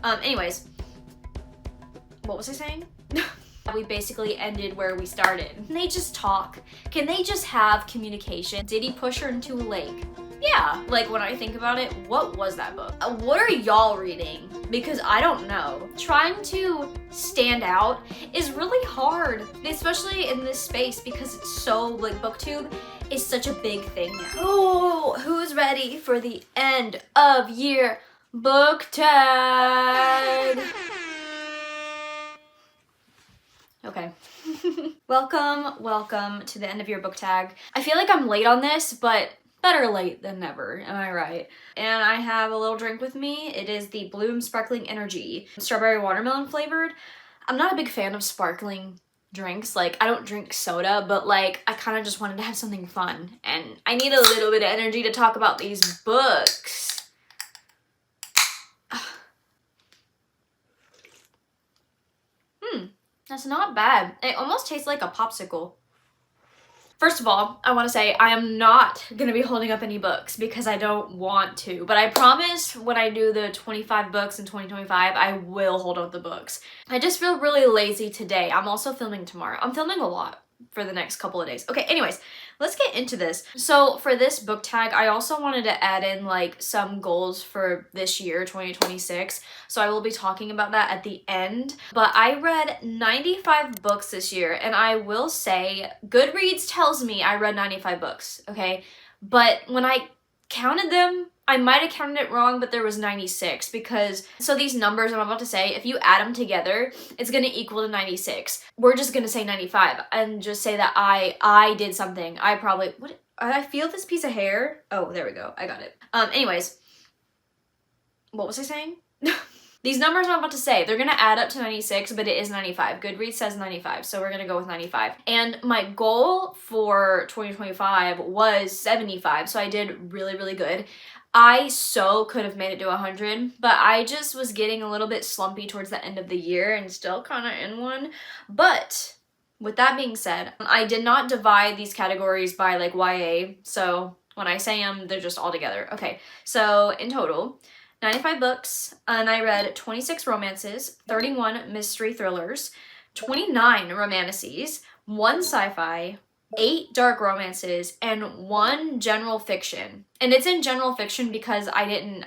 Anyways, what was I saying? We basically ended where we started. Can they just talk? Can they just have communication? Did he push her into a lake? Yeah, like when I think about it, what was that book? What are y'all reading? Because I don't know. Trying to stand out is really hard, especially in this space because it's so, like, booktube is such a big thing now. Oh, who's ready for the end of year book tag? Okay. Welcome to the end of your book tag. I feel like I'm late on this, but better late than never, am I right? And I have a little drink with me. It is the Bloom Sparkling Energy, strawberry watermelon flavored. I'm not a big fan of sparkling drinks. Like, I don't drink soda, but like, I kind of just wanted to have something fun. And I need a little bit of energy to talk about these books. That's not bad. It almost tastes like a popsicle. First of all, I want to say I am not going to be holding up any books because I don't want to. But I promise when I do the 25 books in 2025, I will hold up the books. I just feel really lazy today. I'm also filming tomorrow. I'm filming a lot for the next couple of days. Okay, anyways, let's get into this. So for this book tag, I also wanted to add in like some goals for this year, 2026. So I will be talking about that at the end. But I read 95 books this year, and I will say Goodreads tells me I read 95 books, okay? But when I counted them, I might have counted it wrong, but there was 96 because, so these numbers I'm about to say, if you add them together, it's going to equal to 96. We're just going to say 95 and just say that I did something. I probably, what, I feel this piece of hair. Oh, there we go. I got it. Anyways, what was I saying? These numbers I'm about to say, they're going to add up to 96, but it is 95. Goodreads says 95, so we're going to go with 95. And my goal for 2025 was 75, so I did really, really good. I so could have made it to 100, but I just was getting a little bit slumpy towards the end of the year and still kind of in one. But with that being said, I did not divide these categories by like YA, so when I say them, they're just all together. Okay, so in total, 95 books, and I read 26 romances, 31 mystery thrillers, 29 romances, 1 sci-fi, 8 dark romances, and 1 general fiction. And it's in general fiction because I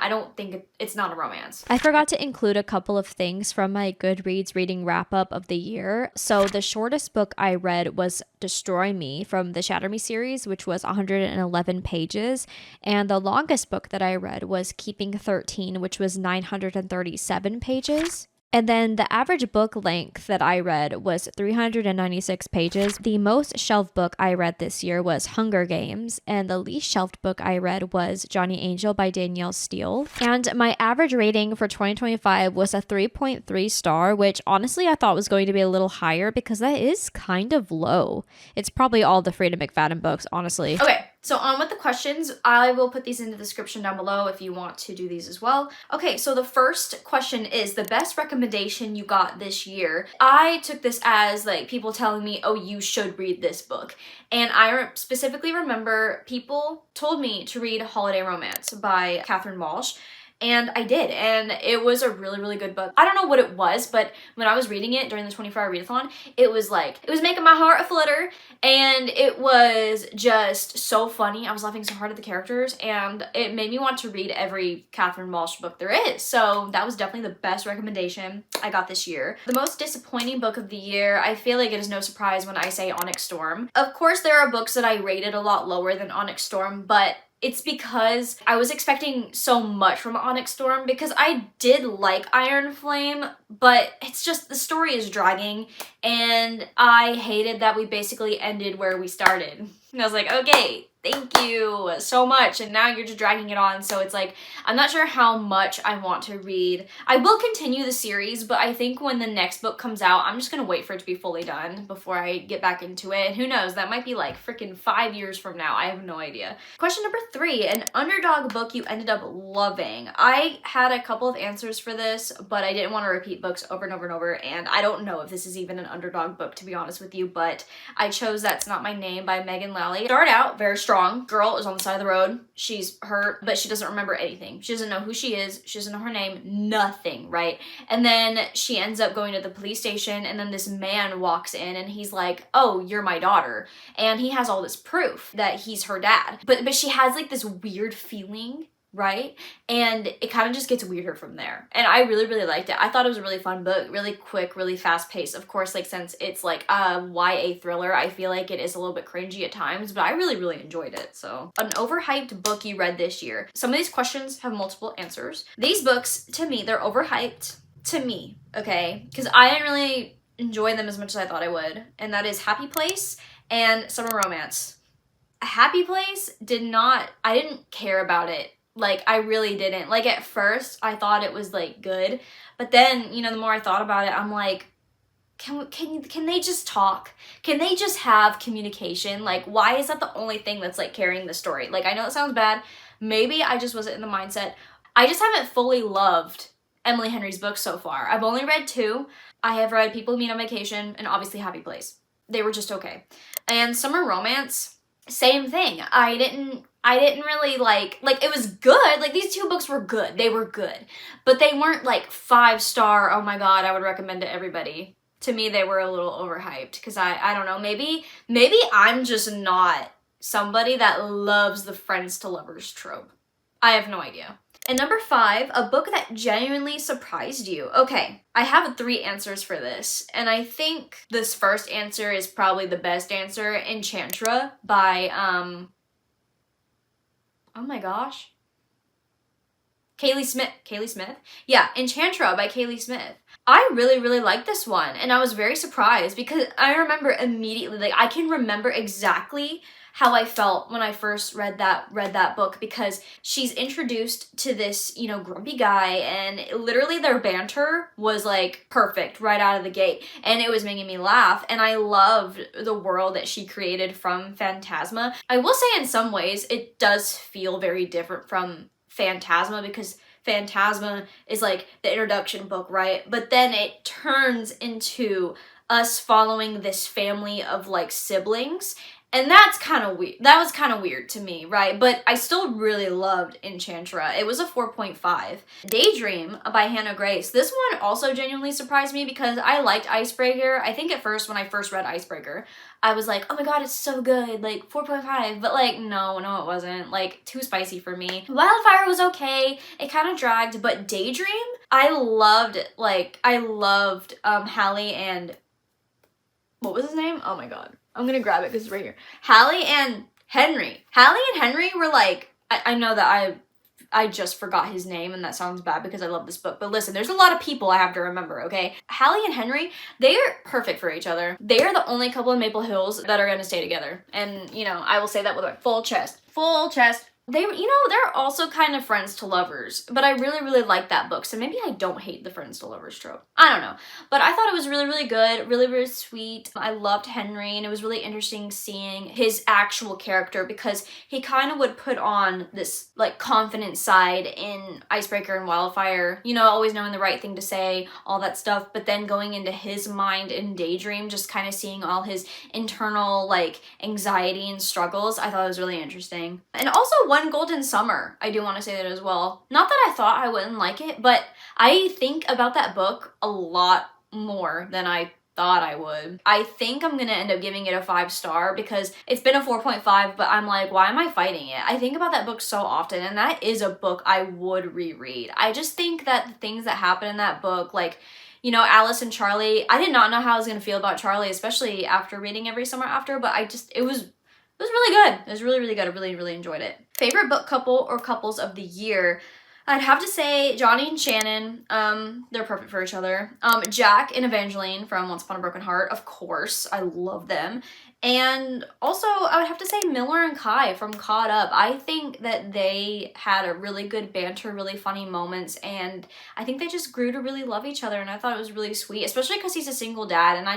don't think it's not a romance. I forgot to include a couple of things from my Goodreads reading wrap up of the year. So the shortest book I read was Destroy Me from the Shatter Me series, which was 111 pages. And the longest book that I read was Keeping 13, which was 937 pages. And then the average book length that I read was 396 pages. The most shelved book I read this year was Hunger Games, and the least shelved book I read was Johnny Angel by Danielle Steele. And my average rating for 2025 was a 3.3 star, which honestly I thought was going to be a little higher because that is kind of low. It's probably all the Freida McFadden books, honestly. Okay. So on with the questions. I will put these in the description down below if you want to do these as well. Okay, so the first question is the best recommendation you got this year. I took this as like people telling me, oh, you should read this book. And I specifically remember people told me to read Holiday Romance by Catherine Walsh. And I did, and it was a really, really good book. I don't know what it was, but when I was reading it during the 24-hour readathon, it was making my heart flutter, and it was just so funny. I was laughing so hard at the characters, and it made me want to read every Catherine Walsh book there is. So that was definitely the best recommendation I got this year. The most disappointing book of the year, I feel like it is no surprise when I say Onyx Storm. Of course, there are books that I rated a lot lower than Onyx Storm, but it's because I was expecting so much from Onyx Storm because I did like Iron Flame, but it's just the story is dragging, and I hated that we basically ended where we started. And I was like, okay, thank you so much, and now you're just dragging it on. So it's like, I'm not sure how much I want to read. I will continue the series, but I think when the next book comes out, I'm just gonna wait for it to be fully done before I get back into it. And who knows, that might be like freaking 5 years from now. I have no idea. Question number 3, an underdog book you ended up loving. I had a couple of answers for this, but I didn't want to repeat books over and over and over, and I don't know if this is even an underdog book, to be honest with you, but I chose That's Not My Name by Megan Lally. Started out very strong. strong girl is on the side of the road. She's hurt, but she doesn't remember anything. She doesn't know who she is. She doesn't know her name. Nothing, right? And then she ends up going to the police station, and then this man walks in and he's like, oh, you're my daughter. And he has all this proof that he's her dad. But she has like this weird feeling, right? And it kind of just gets weirder from there. And I really, really liked it. I thought it was a really fun book, really quick, really fast paced. Of course, like since it's like a YA thriller, I feel like it is a little bit cringy at times, but I really, really enjoyed it. So an overhyped book you read this year. Some of these questions have multiple answers. These books, to me, they're overhyped to me, okay? Because I didn't really enjoy them as much as I thought I would. And that is Happy Place and Summer Romance. Happy Place I didn't care about it. Like, I really didn't. Like, at first, I thought it was, like, good. But then, you know, the more I thought about it, I'm like, can they just talk? Can they just have communication? Like, why is that the only thing that's, like, carrying the story? Like, I know it sounds bad. Maybe I just wasn't in the mindset. I just haven't fully loved Emily Henry's books so far. I've only read 2. I have read People Who Meet on Vacation and obviously Happy Place. They were just okay. And Summer Romance, same thing. I didn't really like it was good. Like, these 2 books were good. They were good. But they weren't like 5-star, oh my god, I would recommend to everybody. To me, they were a little overhyped because I don't know, maybe I'm just not somebody that loves the friends to lovers trope. I have no idea. And number 5, a book that genuinely surprised you. Okay, I have 3 answers for this, and I think this first answer is probably the best answer. Enchantra by oh my gosh. Kaylee Smith? Yeah, Enchantra by Kaylee Smith. I really, really liked this one, and I was very surprised because I remember immediately, like, I can remember exactly how I felt when I first read that book, because she's introduced to this, you know, grumpy guy, and literally their banter was like perfect right out of the gate, and it was making me laugh, and I loved the world that she created from Phantasma. I will say in some ways it does feel very different from Phantasma because Phantasma is like the introduction book, right? But then it turns into us following this family of like siblings. And that's kind of weird. That was kind of weird to me, right? But I still really loved Enchantra. It was a 4.5. Daydream by Hannah Grace. This one also genuinely surprised me because I liked Icebreaker. I think at first, when I first read Icebreaker, I was like, oh my god, it's so good, like 4.5. But like, no, it wasn't. Like, too spicy for me. Wildfire was okay. It kind of dragged, but Daydream, I loved Hallie and, what was his name? Oh my god. I'm gonna grab it because it's right here. Hallie and Henry. Hallie and Henry were like, I know that I just forgot his name, and that sounds bad because I love this book, but listen, there's a lot of people I have to remember, okay? Hallie and Henry, they are perfect for each other. They are the only couple in Maple Hills that are gonna stay together. And, you know, I will say that with my full chest. Full chest. They, you know, they're also kind of friends to lovers, but I really, really like that book, so maybe I don't hate the friends to lovers trope. I don't know, but I thought it was really, really good, really, really sweet. I loved Henry, and it was really interesting seeing his actual character because he kind of would put on this, like, confident side in Icebreaker and Wildfire, you know, always knowing the right thing to say, all that stuff, but then going into his mind in Daydream, just kind of seeing all his internal, like, anxiety and struggles. I thought it was really interesting. And also, One Golden Summer, I do want to say that as well. Not that I thought I wouldn't like it, but I think about that book a lot more than I thought I would. I think I'm gonna end up giving it a 5-star because it's been a 4.5, but I'm like, why am I fighting it? I think about that book so often, and that is a book I would reread. I just think that the things that happen in that book, like, you know, Alice and Charlie, I did not know how I was gonna feel about Charlie, especially after reading Every Summer After, but it was really good. It was really, really good. I really, really enjoyed it. Favorite book couple or couples of the year? I'd have to say Johnny and Shannon. They're perfect for each other. Jack and Evangeline from Once Upon a Broken Heart, of course. I love them. And also, I would have to say Miller and Kai from Caught Up. I think that they had a really good banter, really funny moments, and I think they just grew to really love each other, and I thought it was really sweet, especially because he's a single dad, and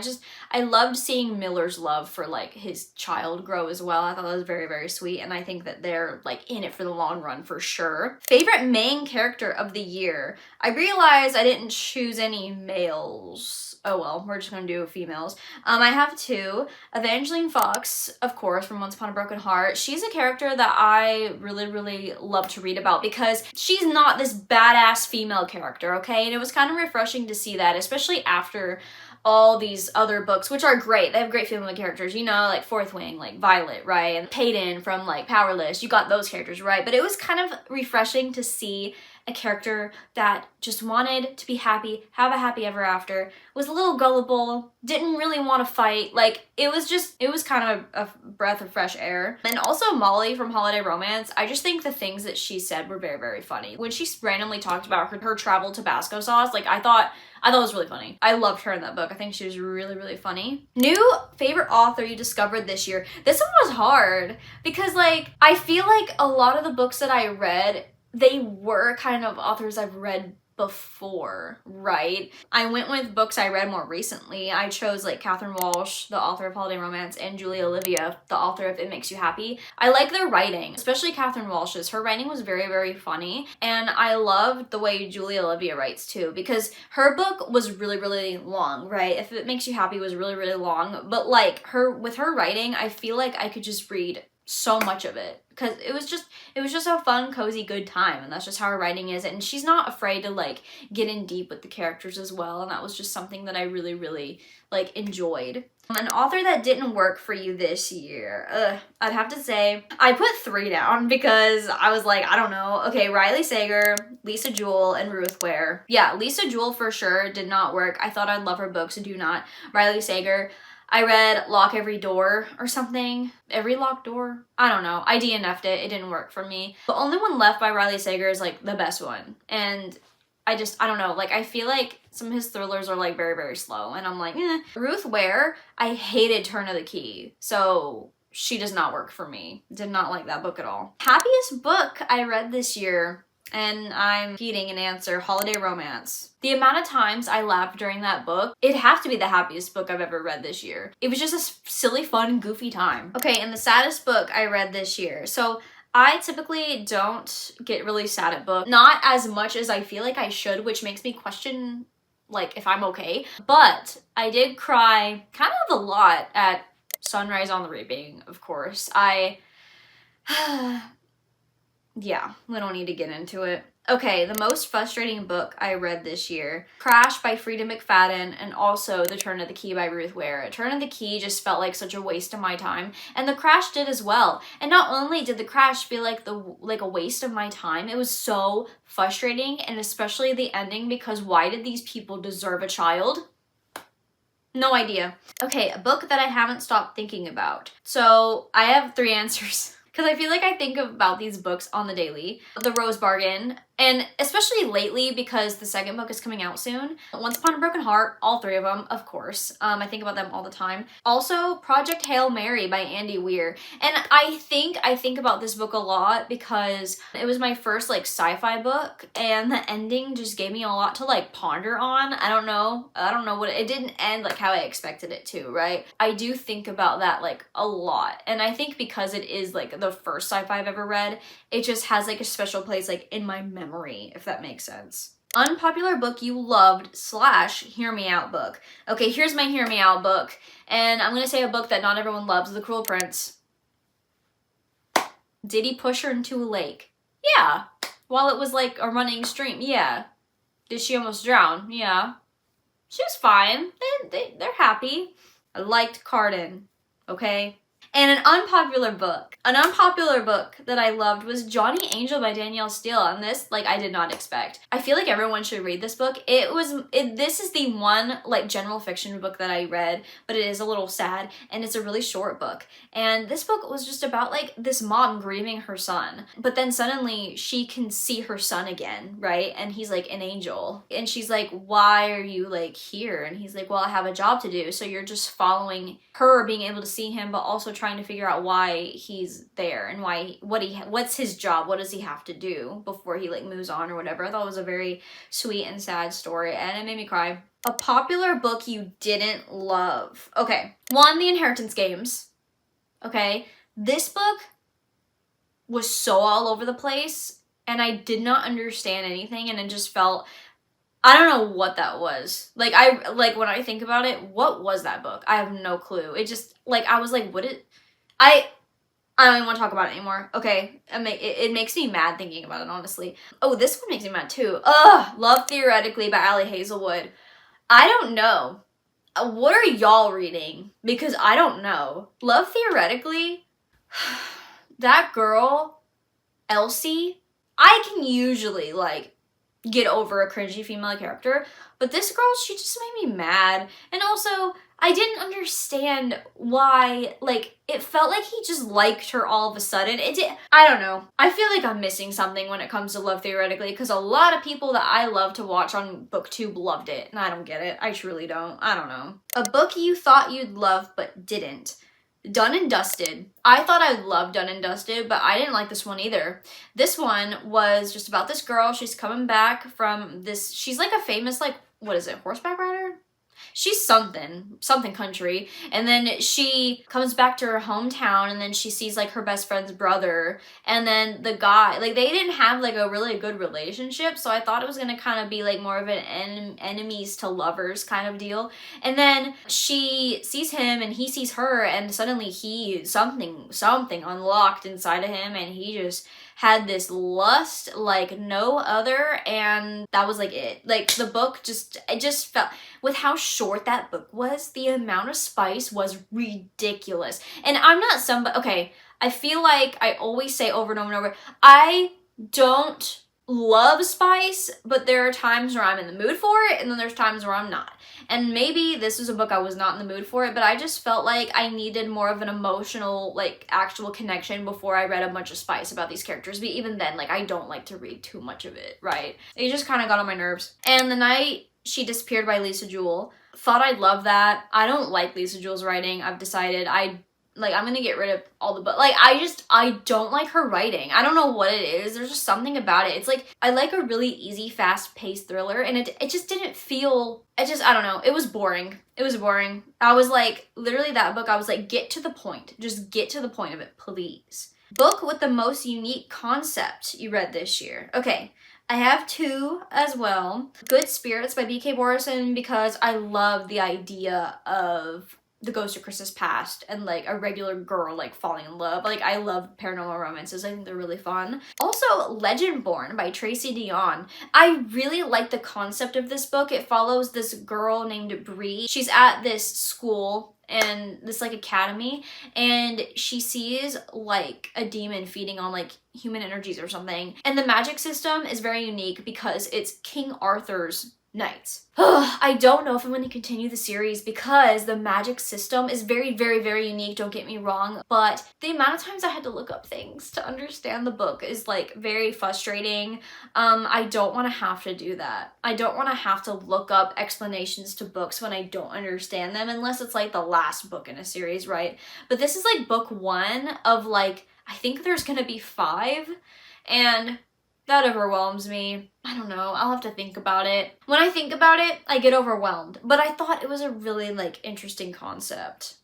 I loved seeing Miller's love for, like, his child grow as well. I thought that was very, very sweet, and I think that they're, like, in it for the long run for sure. Favorite main character of the year? I realized I didn't choose any males. Oh well, we're just gonna do females. I have 2. Evangeline Changeling Fox, of course, from Once Upon a Broken Heart. She's a character that I really, really love to read about because she's not this badass female character, okay? And it was kind of refreshing to see that, especially after all these other books, which are great. They have great female characters, you know, like Fourth Wing, like Violet, right? And Peyton from like Powerless. You got those characters, right? But it was kind of refreshing to see a character that just wanted to be happy, have a happy ever after, was a little gullible, didn't really want to fight. Like, it was kind of a breath of fresh air. And also Molly from Holiday Romance, I just think the things that she said were very, very funny. When she randomly talked about her travel Tabasco sauce, like, I thought it was really funny. I loved her in that book. I think she was really, really funny. New favorite author you discovered this year. This one was hard because, like, I feel like a lot of the books that I read, they were kind of authors I've read before, right? I went with books I read more recently. I chose like Catherine Walsh, the author of Holiday Romance, and Julia Olivia, the author of It Makes You Happy. I like their writing, especially Catherine Walsh's. Her writing was very, very funny, and I loved the way Julia Olivia writes too, because her book was really, really long, right? If It Makes You Happy was really, really long, but like with her writing, I feel like I could just read so much of it because it was just a fun, cozy, good time, and that's just how her writing is. And she's not afraid to like get in deep with the characters as well, and that was just something that I really, really like enjoyed. An author that didn't work for you this year, I'd have to say I put 3 down because I was like, I don't know. Okay, Riley Sager, Lisa Jewell, and Ruth Ware. Yeah, Lisa Jewell for sure did not work. I thought I'd love her books, do not. Riley Sager, I read Lock Every Door or something. Every Locked Door? I don't know. I DNF'd it. It didn't work for me. The only one left by Riley Sager is like the best one. And I don't know. Like, I feel like some of his thrillers are like very, very slow. And I'm like, eh. Ruth Ware, I hated Turn of the Key. So she does not work for me. Did not like that book at all. Happiest book I read this year, and I'm repeating an answer, Holiday Romance. The amount of times I laughed during that book, it'd have to be the happiest book I've ever read this year. It was just a silly, fun, goofy time. Okay, and the saddest book I read this year. So I typically don't get really sad at books. Not as much as I feel like I should, which makes me question like if I'm okay. But I did cry kind of a lot at Sunrise on the Reaping, of course. Yeah, we don't need to get into it. Okay, the most frustrating book I read this year, Crash by Frida McFadden, and also The Turn of the Key by Ruth Ware. Turn of the Key just felt like such a waste of my time, and The Crash did as well. And not only did The Crash feel like a waste of my time, it was so frustrating, and especially the ending, because why did these people deserve a child? No idea. Okay, a book that I haven't stopped thinking about. So I have 3 answers. Because I feel like I think about these books on the daily. The Rose Bargain, and especially lately because the second book is coming out soon. Once Upon a Broken Heart, all 3 of them, of course. I think about them all the time. Also, Project Hail Mary by Andy Weir. And I think about this book a lot because it was my first like sci-fi book, and the ending just gave me a lot to like ponder on. I don't know what it didn't end like how I expected it to, right? I do think about that like a lot. And I think because it is like the first sci-fi I've ever read, it just has like a special place like in my memory, if that makes sense. Unpopular book you loved / hear me out book. Okay, here's my hear me out book, and I'm gonna say a book that not everyone loves, The Cruel Prince. Did he push her into a lake? Yeah. While it was like a running stream? Yeah. Did she almost drown? Yeah. She was fine. They're happy. I liked Carden. Okay. And an unpopular book that I loved was Johnny Angel by Danielle Steele, and this, like, I did not expect. I feel like everyone should read this book. This is the one, like, general fiction book that I read, but it is a little sad, and it's a really short book. And this book was just about, like, this mom grieving her son, but then suddenly she can see her son again, right? And he's, like, an angel. And she's like, why are you, like, here? And he's like, well, I have a job to do. So you're just following her being able to see him, but also trying to figure out why he's there and what's his job, what does he have to do before he like moves on or whatever. I thought it was a very sweet and sad story, and it made me cry. A popular book you didn't love. Okay, 1, The Inheritance Games. Okay, this book was so all over the place, and I did not understand anything, and it just felt I don't know what that was. Like, when I think about it, what was that book? I have no clue. It just, like, I was like, I don't even want to talk about it anymore. Okay, it makes me mad thinking about it, honestly. Oh, this one makes me mad too. Ugh, Love Theoretically by Ali Hazelwood. I don't know. What are y'all reading? Because I don't know. Love Theoretically, that girl, Elsie, I can usually, like, get over a cringy female character, but this girl, she just made me mad. And also, I didn't understand why, like, it felt like he just liked her all of a sudden. I don't know. I feel like I'm missing something when it comes to Love Theoretically, because a lot of people that I love to watch on booktube loved it, and I don't get it. I truly don't. I don't know. A book you thought you'd love but didn't. Done and Dusted. I thought I'd love Done and Dusted, but I didn't like this one either. This one was just about this girl. She's coming back from this, she's like a famous, like, what is it, horseback rider? She's something country, and then she comes back to her hometown, and then she sees, like, her best friend's brother, and then the guy, like, they didn't have, like, a really good relationship, so I thought it was gonna kind of be, like, more of an enemies to lovers kind of deal, and then she sees him, and he sees her, and suddenly something unlocked inside of him, and he just had this lust like no other, and that was like it. Like, the book it just felt, with how short that book was, the amount of spice was ridiculous. And I'm not somebody, okay, I feel like I always say over and over and over, I don't love spice, but there are times where I'm in the mood for it, and then there's times where I'm not. And maybe this was a book I was not in the mood for it, but I just felt like I needed more of an emotional, like, actual connection before I read a bunch of spice about these characters. But even then, like, I don't like to read too much of it, right? It just kind of got on my nerves. And The Night She Disappeared by Lisa Jewell. Thought I'd love that. I don't like Lisa Jewell's writing. I've decided I'm gonna get rid of all the books. Like, I don't like her writing. I don't know what it is. There's just something about it. It's like, I like a really easy, fast-paced thriller, and it just didn't feel, I don't know. It was boring. It was boring. I was like, literally that book, I was like, get to the point. Just get to the point of it, please. Book with the most unique concept you read this year. Okay. I have two as well. Good Spirits by B.K. Borison, because I love the idea of the ghost of Christmas past and, like, a regular girl, like, falling in love. Like, I love paranormal romances. I think they're really fun. Also, Legendborn by Tracy Deonn. I really like the concept of this book. It follows this girl named Bree. She's at this school and this, like, academy, and she sees, like, a demon feeding on, like, human energies or something. And the magic system is very unique because it's King Arthur's knights. I don't know if I'm going to continue the series because the magic system is very, very, very unique, don't get me wrong, but the amount of times I had to look up things to understand the book is, like, very frustrating. I don't want to have to do that. I don't want to have to look up explanations to books when I don't understand them, unless it's, like, the last book in a series, right? But this is, like, book one of, like, I think there's gonna be 5, and that overwhelms me. I don't know. I'll have to think about it. When I think about it, I get overwhelmed. But I thought it was a really, like, interesting concept.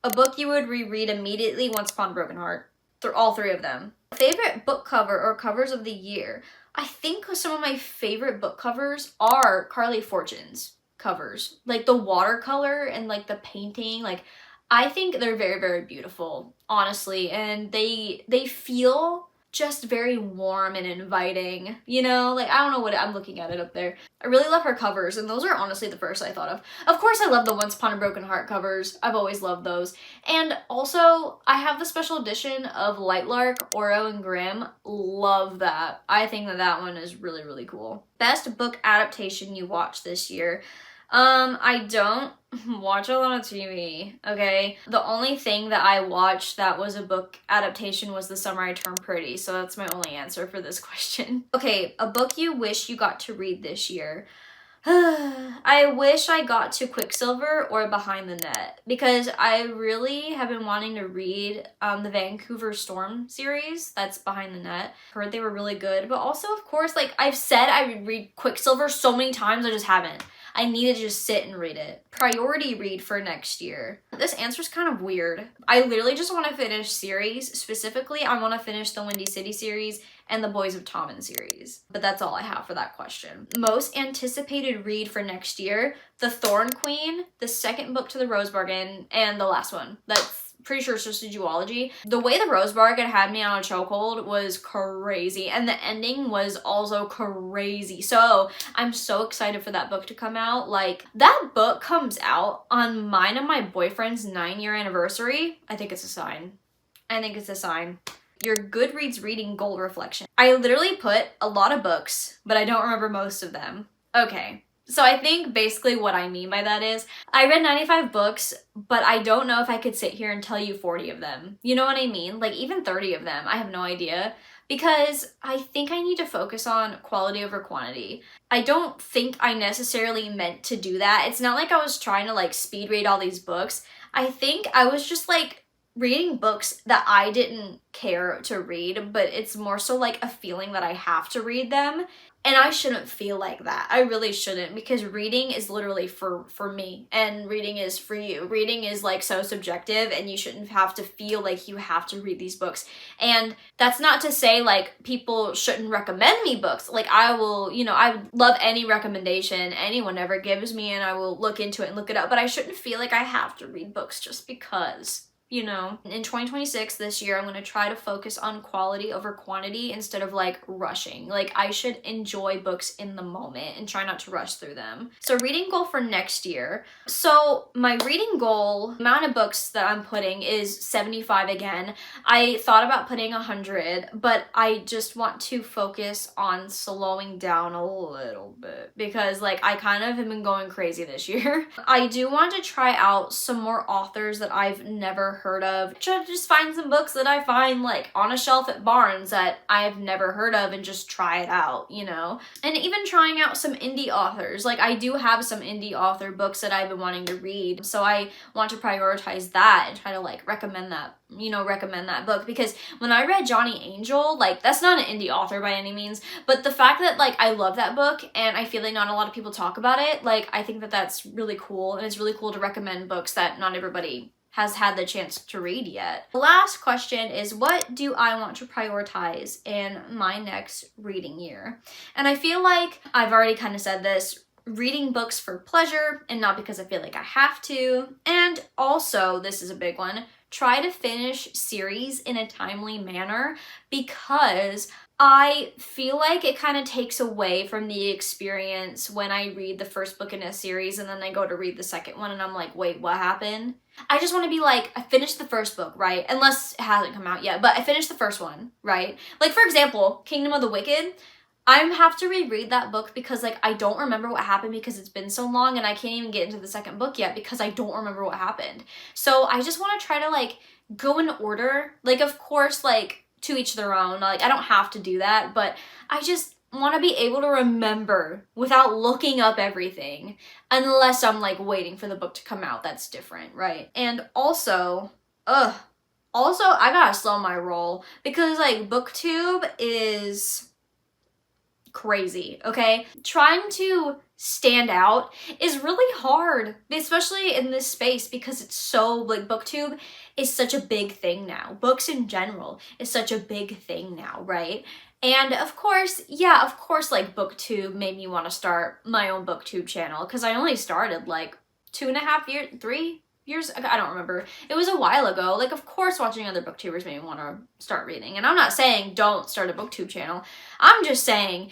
A book you would reread immediately, Once Upon a Broken Heart. All 3 of them. Favorite book cover or covers of the year. I think some of my favorite book covers are Carly Fortune's covers. Like, the watercolor and, like, the painting. Like, I think they're very, very beautiful, honestly. And they feel just very warm and inviting, you know? Like, I don't know what, I'm looking at it up there. I really love her covers, and those are honestly the first I thought of. Of course, I love the Once Upon a Broken Heart covers. I've always loved those. And also, I have the special edition of Lightlark, Oro, and Grimm. Love that. I think that one is really, really cool. Best book adaptation you watched this year. I don't watch a lot of TV, okay? The only thing that I watched that was a book adaptation was The Summer I Turned Pretty, so that's my only answer for this question. Okay, a book you wish you got to read this year. I wish I got to Quicksilver or Behind the Net, because I really have been wanting to read the Vancouver Storm series that's Behind the Net. Heard they were really good, but also, of course, like I've said, I would read Quicksilver so many times, I just haven't. I need to just sit and read it. Priority read for next year. This answer's kind of weird. I literally just want to finish series. Specifically, I want to finish the Windy City series and the Boys of Tommen series. But that's all I have for that question. Most anticipated read for next year, The Thorn Queen, the second book to the Rose Bargain, and the last one. That's pretty sure it's just a duology. The way the Rose Bargain had me on a chokehold was crazy, and the ending was also crazy. So I'm so excited for that book to come out. Like, that book comes out on mine and my boyfriend's 9-year anniversary. I think it's a sign. I think it's a sign. Your Goodreads reading goal reflection. I literally put a lot of books, but I don't remember most of them. Okay. So I think basically what I mean by that is I read 95 books, but I don't know if I could sit here and tell you 40 of them. You know what I mean? Like, even 30 of them, I have no idea, because I think I need to focus on quality over quantity. I don't think I necessarily meant to do that. It's not like I was trying to like speed read all these books. I think I was just like reading books that I didn't care to read, but it's more so like a feeling that I have to read them. And I shouldn't feel like that. I really shouldn't, because reading is literally for me, and reading is for you. Reading is like so subjective, and you shouldn't have to feel like you have to read these books. And that's not to say like people shouldn't recommend me books. Like, I will, you know, I would love any recommendation anyone ever gives me, and I will look into it and look it up, but I shouldn't feel like I have to read books just because. You know, in 2026, this year, I'm going to try to focus on quality over quantity instead of like rushing. Like, I should enjoy books in the moment and try not to rush through them. So reading goal for next year. So my reading goal, amount of books that I'm putting is 75 again. I thought about putting 100, but I just want to focus on slowing down a little bit, because like I kind of have been going crazy this year. I do want to try out some more authors that I've never heard of. Try to just find some books that I find like on a shelf at Barnes that I have never heard of and just try it out, you know? And even trying out some indie authors. Like, I do have some indie author books that I've been wanting to read, so I want to prioritize that and try to like recommend that, you know, recommend that book. Because when I read Johnny Angel, like, that's not an indie author by any means, but the fact that like I love that book and I feel like not a lot of people talk about it, like, I think that that's really cool, and it's really cool to recommend books that not everybody has had the chance to read yet. The last question is, what do I want to prioritize in my next reading year? And I feel like I've already kind of said this, reading books for pleasure and not because I feel like I have to. And also, this is a big one, try to finish series in a timely manner, because I feel like it kind of takes away from the experience when I read the first book in a series and then I go to read the second one and I'm like, wait, what happened? I just want to be like, I finished the first book, right? Unless it hasn't come out yet, but I finished the first one, right? Like, for example, Kingdom of the Wicked, I have to reread that book because like I don't remember what happened because it's been so long, and I can't even get into the second book yet because I don't remember what happened. So I just want to try to like go in order. Like, of course, like, to each their own. Like, I don't have to do that, but I just want to be able to remember without looking up everything, unless I'm like waiting for the book to come out. That's different, right? And also I gotta slow my roll, because like booktube is crazy, okay? Trying to stand out is really hard, especially in this space, because it's so like booktube is such a big thing now. Books in general is such a big thing now, right? And of course, like booktube made me want to start my own booktube channel, because I only started like 3 years ago. I don't remember. It was a while ago. Like, of course, watching other booktubers made me want to start reading. And I'm not saying don't start a booktube channel. I'm just saying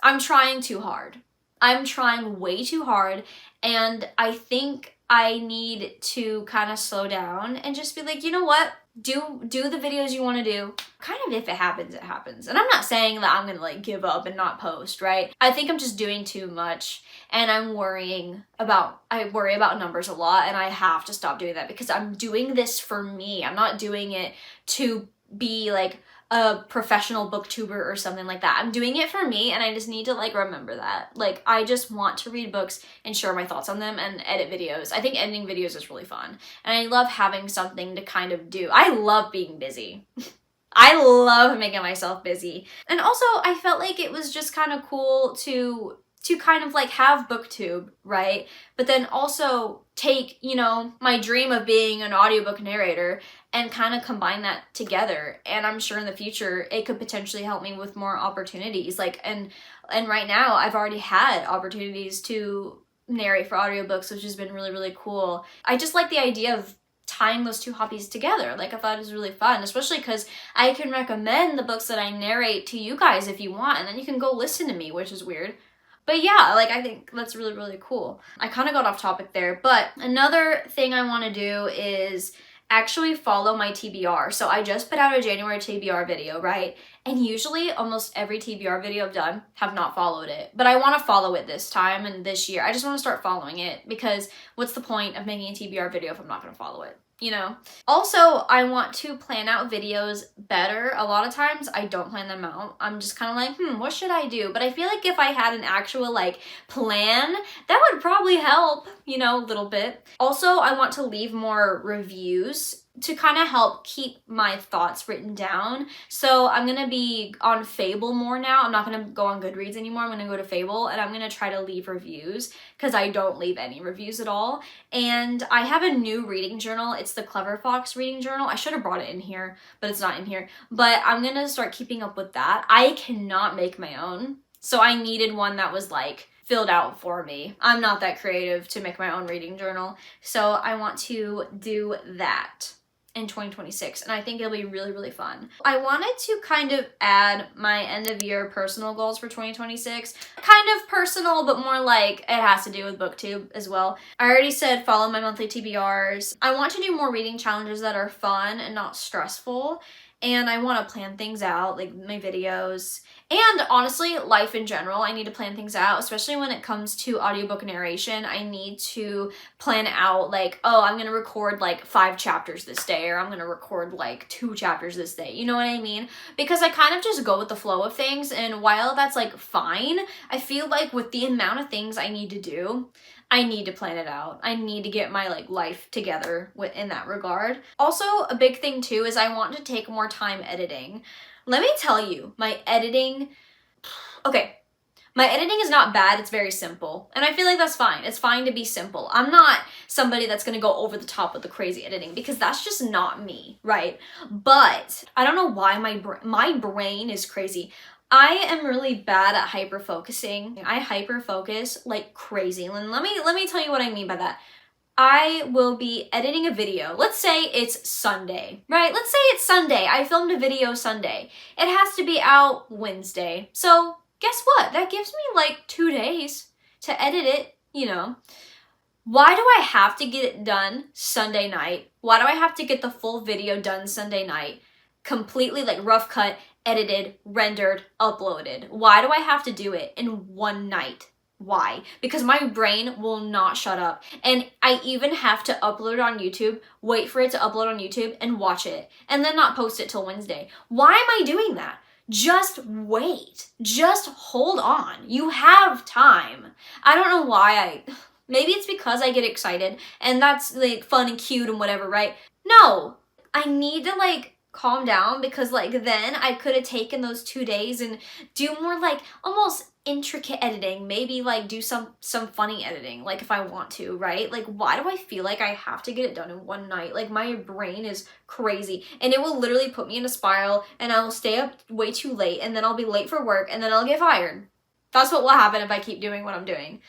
I'm trying too hard. I'm trying way too hard, and I think I need to kind of slow down and just be like, you know what? Do the videos you want to do. Kind of, if it happens, it happens. And I'm not saying that I'm going to like give up and not post, right? I think I'm just doing too much, and I worry about numbers a lot, and I have to stop doing that, because I'm doing this for me. I'm not doing it to be like a professional booktuber or something like that. I'm doing it for me, and I just need to like remember that. Like, I just want to read books and share my thoughts on them and edit videos. I think editing videos is really fun, and I love having something to kind of do. I love being busy. I love making myself busy. And also, I felt like it was just kind of cool to to kind of like have booktube, right? But then also take, you know, my dream of being an audiobook narrator and kind of combine that together. And I'm sure in the future it could potentially help me with more opportunities. Like, and right now I've already had opportunities to narrate for audiobooks, which has been really, really cool. I just like the idea of tying those two hobbies together. Like, I thought it was really fun, especially because I can recommend the books that I narrate to you guys if you want, and then you can go listen to me, which is weird. But yeah, like, I think that's really, really cool. I kind of got off topic there, but another thing I want to do is actually follow my TBR. So I just put out a January TBR video, right? And usually almost every TBR video I've done have not followed it. But I want to follow it this time and this year. I just want to start following it, because what's the point of making a TBR video if I'm not going to follow it? You know? Also, I want to plan out videos better. A lot of times I don't plan them out. I'm just kind of like, what should I do? But I feel like if I had an actual like plan, that would probably help, you know, a little bit. Also, I want to leave more reviews to kind of help keep my thoughts written down. So I'm going to be on Fable more now. I'm not going to go on Goodreads anymore. I'm going to go to Fable, and I'm going to try to leave reviews, because I don't leave any reviews at all. And I have a new reading journal. It's the Clever Fox reading journal. I should have brought it in here, but it's not in here. But I'm going to start keeping up with that. I cannot make my own, so I needed one that was like filled out for me. I'm not that creative to make my own reading journal, so I want to do that in 2026, and I think it'll be really, really fun. I wanted to kind of add my end of year personal goals for 2026. Kind of personal, but more like it has to do with booktube as well. I already said follow my monthly TBRs. I want to do more reading challenges that are fun and not stressful. And I want to plan things out, like my videos. And honestly, life in general, I need to plan things out, especially when it comes to audiobook narration. I need to plan out like, oh, I'm going to record like 5 chapters this day, or I'm going to record like 2 chapters this day. You know what I mean? Because I kind of just go with the flow of things. And while that's like fine, I feel like with the amount of things I need to do, I need to plan it out. I need to get my like life together in that regard. Also, a big thing too is I want to take more time editing. Let me tell you, my editing is not bad, it's very simple. And I feel like that's fine. It's fine to be simple. I'm not somebody that's gonna go over the top with the crazy editing, because that's just not me, right? But I don't know why my brain is crazy. I am really bad at hyper-focusing. I hyper-focus like crazy. And let me tell you what I mean by that. I will be editing a video. Let's say it's Sunday, right? Let's say it's Sunday. I filmed a video Sunday. It has to be out Wednesday. So guess what? That gives me like 2 days to edit it, you know. Why do I have to get it done Sunday night? Why do I have to get the full video done Sunday night? Completely like rough cut, edited, rendered, uploaded. Why do I have to do it in one night? Why? Because my brain will not shut up. And I even have to upload it on YouTube, wait for it to upload on YouTube, and watch it, and then not post it till Wednesday. Why am I doing that? Just wait. Just hold on. You have time. I don't know why maybe it's because I get excited, and that's like fun and cute and whatever, right? No. I need to like calm down, because like then I could have taken those 2 days and do more like almost intricate editing, maybe like do some funny editing, like if I want to, right? Like, why do I feel like I have to get it done in one night? Like, my brain is crazy, and it will literally put me in a spiral, and I will stay up way too late, and then I'll be late for work, and then I'll get fired. That's what will happen if I keep doing what I'm doing.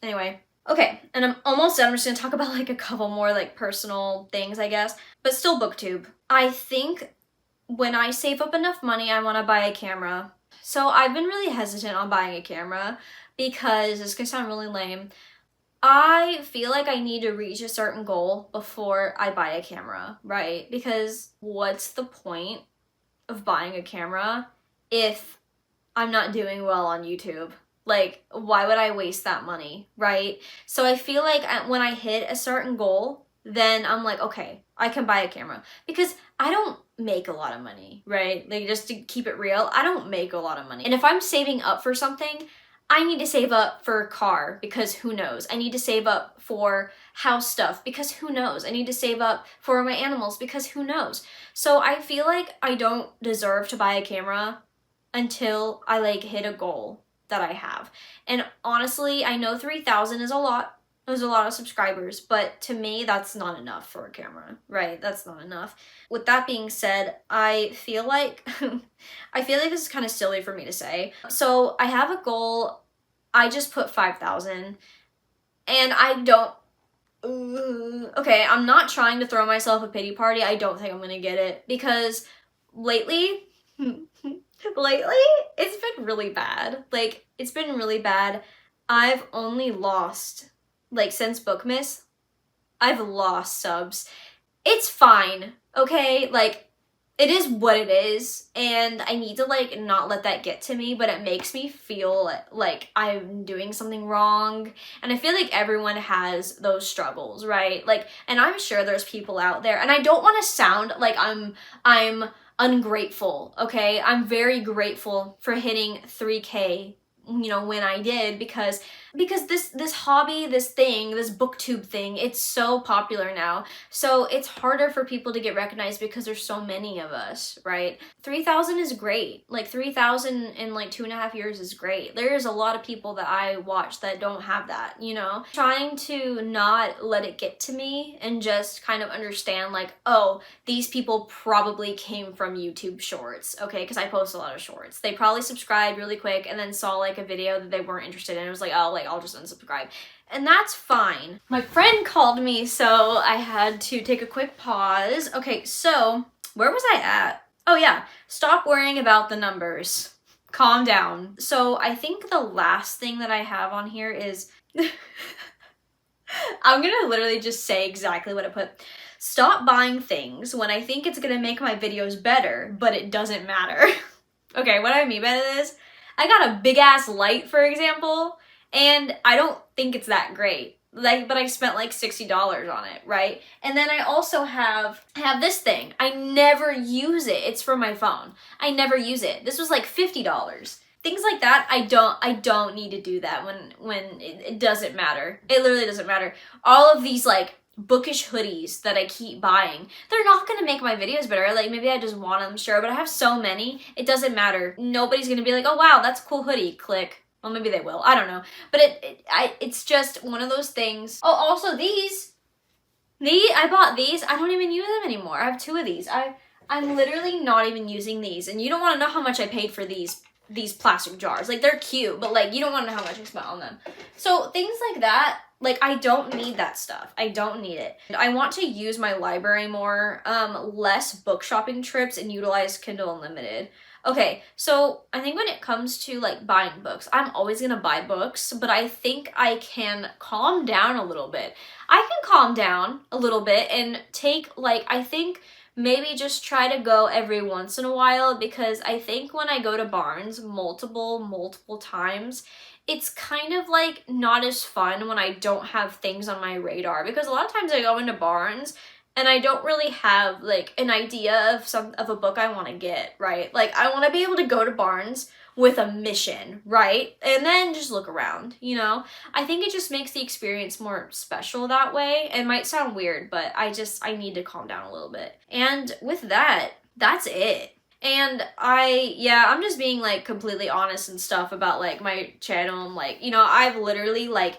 Anyway. Okay, and I'm almost done. I'm just gonna talk about like a couple more like personal things, I guess, but still booktube. I think when I save up enough money, I want to buy a camera. So I've been really hesitant on buying a camera, because this could sound really lame. I feel like I need to reach a certain goal before I buy a camera, right? Because what's the point of buying a camera if I'm not doing well on YouTube? Like, why would I waste that money, right? So I feel like when I hit a certain goal, then I'm like, okay, I can buy a camera. Because I don't make a lot of money, right? Like, just to keep it real, I don't make a lot of money. And if I'm saving up for something, I need to save up for a car, because who knows? I need to save up for house stuff, because who knows? I need to save up for my animals, because who knows? So I feel like I don't deserve to buy a camera until I like hit a goal that I have. And honestly, I know 3,000 is a lot. There's a lot of subscribers, but to me, that's not enough for a camera, right? That's not enough. With that being said, I feel like this is kind of silly for me to say. So I have a goal. I just put 5,000, and I don't. Okay, I'm not trying to throw myself a pity party. I don't think I'm gonna get it because lately, it's been really bad. Like, it's been really bad. I've only lost, like, since Bookmas, I've lost subs. It's fine, okay? Like, it is what it is, and I need to, like, not let that get to me, but it makes me feel like I'm doing something wrong, and I feel like everyone has those struggles, right? Like, and I'm sure there's people out there, and I don't want to sound like I'm ungrateful, okay? I'm very grateful for hitting 3K, you know, when I did, because this hobby, this thing, this booktube thing, it's so popular now. So it's harder for people to get recognized because there's so many of us, right? 3,000 is great. Like 3,000 in like 2.5 years is great. There's a lot of people that I watch that don't have that, you know? Trying to not let it get to me and just kind of understand like, oh, these people probably came from YouTube shorts, okay? Because I post a lot of shorts. They probably subscribed really quick and then saw like a video that they weren't interested in. It was like, oh, like I'll just unsubscribe. And that's fine. My friend called me, so I had to take a quick pause. Okay, so where was I at? Oh yeah, stop worrying about the numbers. Calm down. So I think the last thing that I have on here is, I'm gonna literally just say exactly what I put. Stop buying things when I think it's gonna make my videos better, but it doesn't matter. Okay, what I mean by this, I got a big ass light, for example, and I don't think it's that great. Like, but I spent like $60 on it, right? And then I also have this thing. I never use it. It's for my phone. I never use it. This was like $50. Things like that, I don't need to do that when it doesn't matter. It literally doesn't matter. All of these like bookish hoodies that I keep buying, they're not gonna make my videos better. Like, maybe I just want them, sure, but I have so many, it doesn't matter. Nobody's gonna be like, oh wow, that's a cool hoodie, click. Well, maybe they will, I don't know. But it's just one of those things. Oh, also these, I bought these, I don't even use them anymore. I have 2 of these. I'm literally not even using these, and you don't wanna know how much I paid for these plastic jars. Like, they're cute, but like, you don't wanna know how much I spent on them. So things like that, like, I don't need that stuff. I don't need it. I want to use my library more, less book shopping trips, and utilize Kindle Unlimited. Okay, so I think when it comes to like buying books, I'm always gonna buy books, but I think I can calm down a little bit. I can calm down a little bit and take like, I think maybe just try to go every once in a while, because I think when I go to Barnes multiple times, it's kind of like not as fun when I don't have things on my radar, because a lot of times I go into Barnes and I don't really have like an idea of a book I want to get, right? Like, I want to be able to go to Barnes with a mission, right? And then just look around, you know? I think it just makes the experience more special that way. It might sound weird, but I need to calm down a little bit. And with that, that's it. And I'm just being like completely honest and stuff about like my channel. And like, you know, I've literally like,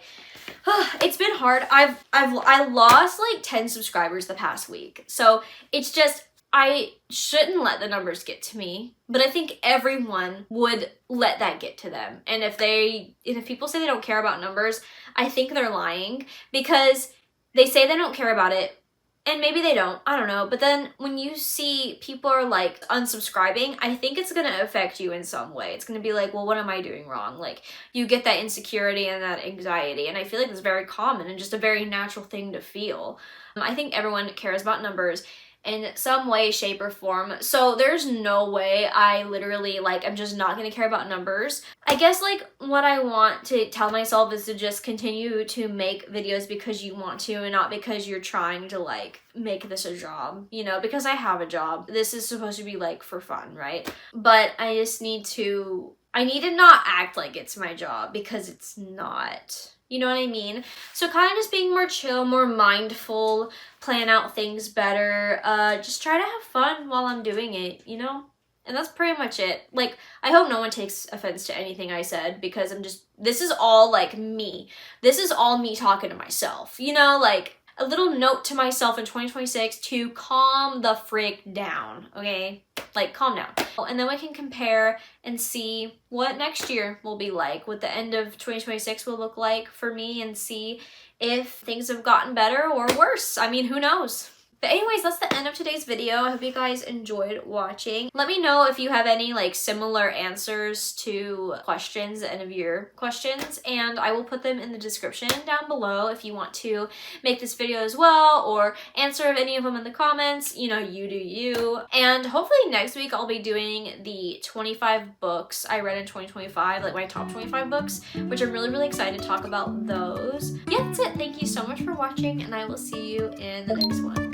it's been hard. I lost like 10 subscribers the past week. So it's just, I shouldn't let the numbers get to me, but I think everyone would let that get to them. And if people say they don't care about numbers, I think they're lying, because they say they don't care about it, and maybe they don't, I don't know. But then when you see people are like unsubscribing, I think it's gonna affect you in some way. It's gonna be like, well, what am I doing wrong? Like, you get that insecurity and that anxiety, and I feel like it's very common and just a very natural thing to feel. I think everyone cares about numbers in some way, shape, or form. So there's no way I literally, like, I'm just not gonna care about numbers. I guess, like, what I want to tell myself is to just continue to make videos because you want to, and not because you're trying to, like, make this a job, you know, because I have a job. This is supposed to be, like, for fun, right? But I just need to not act like it's my job, because it's not. You know what I mean? So kind of just being more chill, more mindful, plan out things better, just try to have fun while I'm doing it, you know? And that's pretty much it. Like, I hope no one takes offense to anything I said, because this is all like me. This is all me talking to myself, you know, like a little note to myself in 2026 to calm the frick down, okay? Like, calm down. And then we can compare and see what next year will be like, what the end of 2026 will look like for me, and see if things have gotten better or worse. I mean, who knows? But anyways, that's the end of today's video. I hope you guys enjoyed watching. Let me know if you have any like similar answers to questions, any of your questions, and I will put them in the description down below if you want to make this video as well, or answer any of them in the comments. You know, you do you. And hopefully next week I'll be doing the 25 books I read in 2025, like my top 25 books, which I'm really, really excited to talk about those. Yeah, that's it. Thank you so much for watching, and I will see you in the next one.